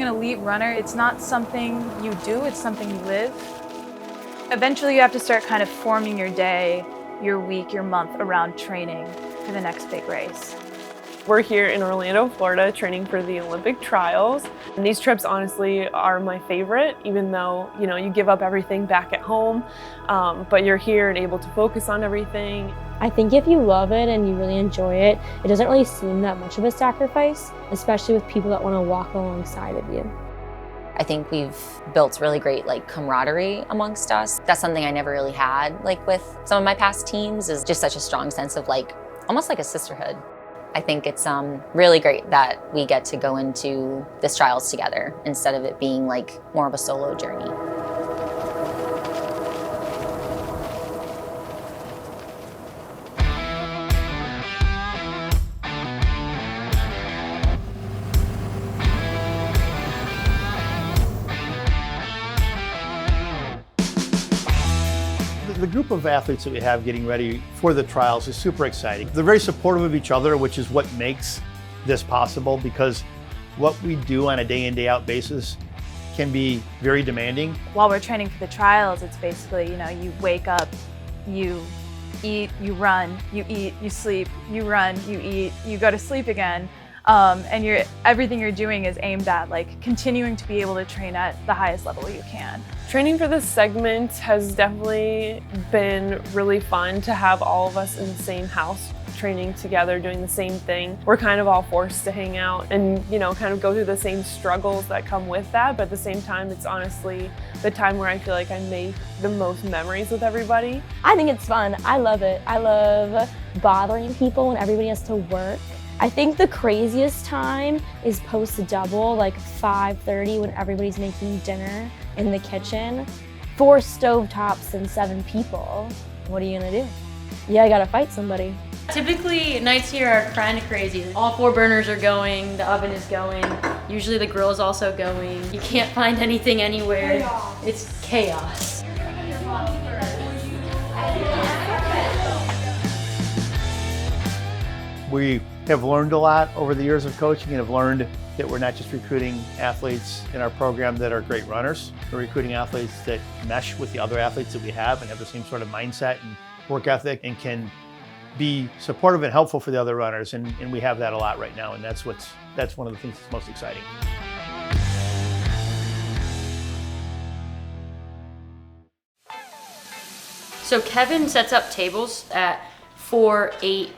being an elite runner, it's not something you do, it's something you live. Eventually you have to start kind of forming your day, your week, your month around training for the next big race. We're here in Orlando, Florida, training for the Olympic trials. And these trips honestly are my favorite, even though, you give up everything back at home, but you're here and able to focus on everything. I think if you love it and you really enjoy it, it doesn't really seem that much of a sacrifice, especially with people that want to walk alongside of you. I think we've built really great camaraderie amongst us. That's something I never really had with some of my past teams, is just such a strong sense of almost like a sisterhood. I think it's really great that we get to go into this trials together instead of it being more of a solo journey. The group of athletes that we have getting ready for the trials is super exciting. They're very supportive of each other, which is what makes this possible, because what we do on a day in, day out basis can be very demanding. While we're training for the trials, it's basically, you wake up, you eat, you run, you eat, you sleep, you run, you eat, you go to sleep again. And everything you're doing is aimed at continuing to be able to train at the highest level you can. Training for this segment has definitely been really fun to have all of us in the same house, training together, doing the same thing. We're kind of all forced to hang out and, kind of go through the same struggles that come with that. But at the same time, it's honestly the time where I feel like I make the most memories with everybody. I think it's fun. I love it. I love bothering people when everybody has to work. I think the craziest time is post-double, 5:30 when everybody's making dinner in the kitchen. 4 stovetops and 7 people. What are you gonna do? Yeah, I gotta fight somebody. Typically, nights here are kind of crazy. All 4 burners are going, the oven is going, usually the grill is also going. You can't find anything anywhere. Chaos. It's chaos. We have learned a lot over the years of coaching and have learned that we're not just recruiting athletes in our program that are great runners. We're recruiting athletes that mesh with the other athletes that we have and have the same sort of mindset and work ethic and can be supportive and helpful for the other runners. And we have that a lot right now, and that's one of the things that's most exciting. So Kevin sets up tables at 4, 8,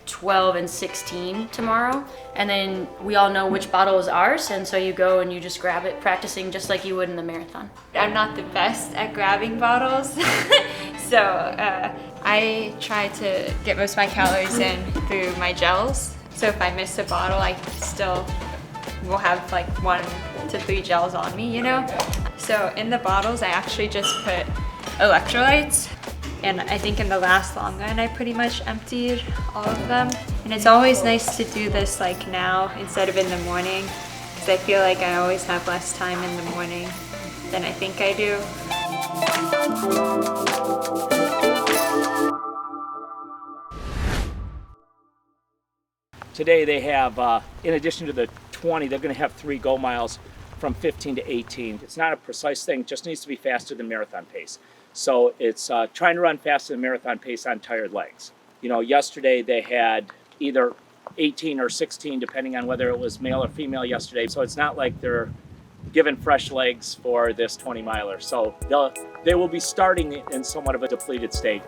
12, and 16 tomorrow, and then we all know which bottle is ours, and so you go and you just grab it, practicing just like you would in the marathon. I'm not the best at grabbing bottles, so I try to get most of my calories in through my gels. So if I miss a bottle, I still will have 1 to 3 gels on me, So in the bottles, I actually just put electrolytes. And I think in the last long run, I pretty much emptied all of them. And it's always nice to do this now instead of in the morning, because I feel like I always have less time in the morning than I think I do. Today they have, in addition to the 20, they're going to have 3 go miles from 15 to 18. It's not a precise thing, it just needs to be faster than marathon pace. So it's trying to run faster than marathon pace on tired legs. Yesterday they had either 18 or 16, depending on whether it was male or female yesterday. So it's not like they're given fresh legs for this 20 miler. So they will be starting in somewhat of a depleted state.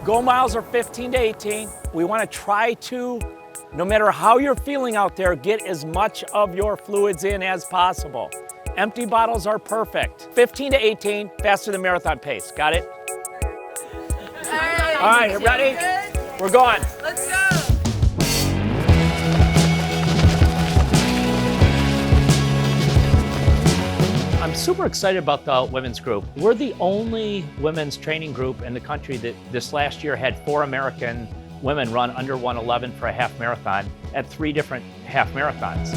Go miles are 15 to 18. We want to try to, no matter how you're feeling out there, get as much of your fluids in as possible. Empty bottles are perfect. 15 to 18, faster than marathon pace. Got it? All right, you ready? We're going. Let's go. I'm super excited about the women's group. We're the only women's training group in the country that this last year had 4 American women run under 1:11 for a half marathon at 3 different half marathons.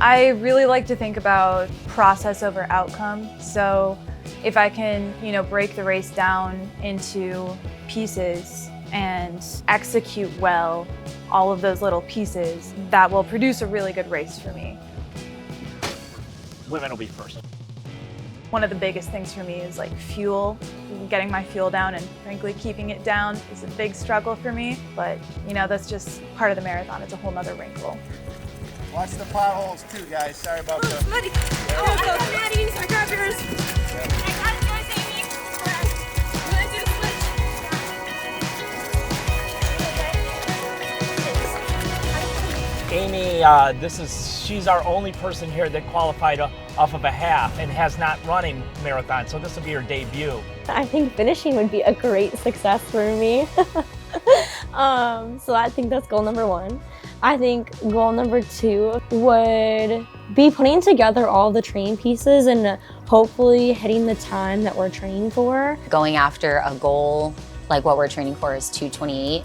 I really like to think about process over outcome. So if I can, break the race down into pieces and execute well all of those little pieces that will produce a really good race for me. Women will be first. One of the biggest things for me is like fuel, getting my fuel down, and frankly keeping it down is a big struggle for me, but you know, that's just part of the marathon. It's a whole nother wrinkle. Watch the potholes too, guys. Sorry about that. Oh, I got Maddie's. I got yours. I got yours, Amy. You want to do Amy, she's our only person here that qualified off of a half and has not run a marathon, so this will be her debut. I think finishing would be a great success for me. So I think that's goal number 1. I think goal number 2 would be putting together all the training pieces and hopefully hitting the time that we're training for. Going after a goal like what we're training for is 2:28.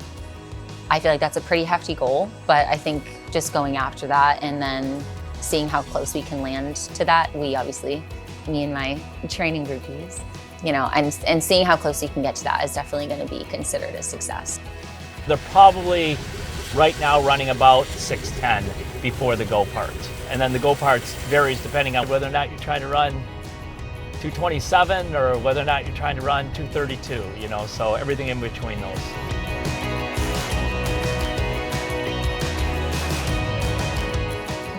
I feel like that's a pretty hefty goal, but I think just going after that and then seeing how close we can land to that, me and my training groupies, you know, and seeing how close we can get to that is definitely going to be considered a success. They're probably right now running about 6:10 before the go part. And then the go parts varies depending on whether or not you're trying to run 2:27 or whether or not you're trying to run 2:32, you know, so everything in between those.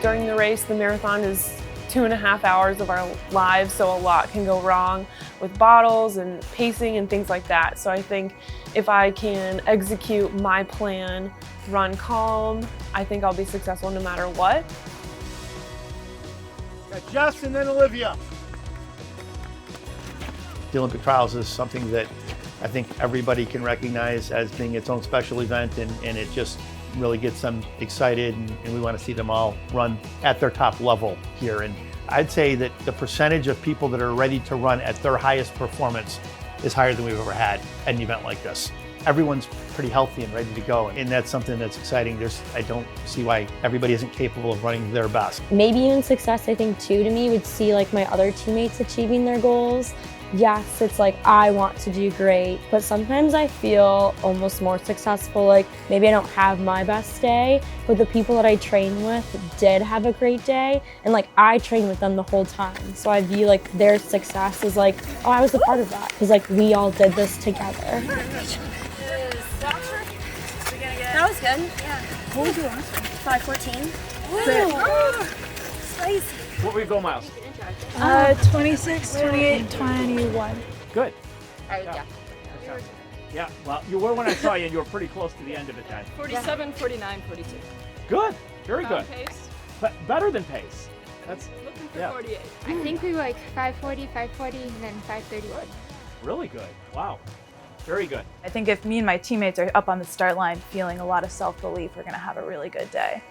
During the race, the marathon is 2.5 hours of our lives, so a lot can go wrong with bottles and pacing and things like that. So I think if I can execute my plan, run calm, I think I'll be successful no matter what. Got Jess and then Olivia. The Olympic trials is something that I think everybody can recognize as being its own special event, and it just really gets them excited, and we want to see them all run at their top level here. And I'd say that the percentage of people that are ready to run at their highest performance is higher than we've ever had at an event like this. Everyone's pretty healthy and ready to go, and that's something that's exciting. I don't see why everybody isn't capable of running their best. Maybe even success, I think, too, to me would see like my other teammates achieving their goals. Yes, it's like I want to do great, but sometimes I feel almost more successful. Like maybe I don't have my best day, but the people that I train with did have a great day, and like I trained with them the whole time. So I view like their success as like, oh, I was a part of that, because like we all did this together. That was good. Yeah. What would you want? 5:14. Woo! Spicy. What were your goal miles? 26, 28, 21. Good. Yeah. Yeah, well, you were when I saw you, and you were pretty close to the end of it then. 47, 49, 42. Good, very good. Pace. But better than pace. That's Looking for yeah. 48. I think we were like 5:40, 5:40, and then 5:31. Really good. Wow. Very good. I think if me and my teammates are up on the start line feeling a lot of self-belief, we're going to have a really good day.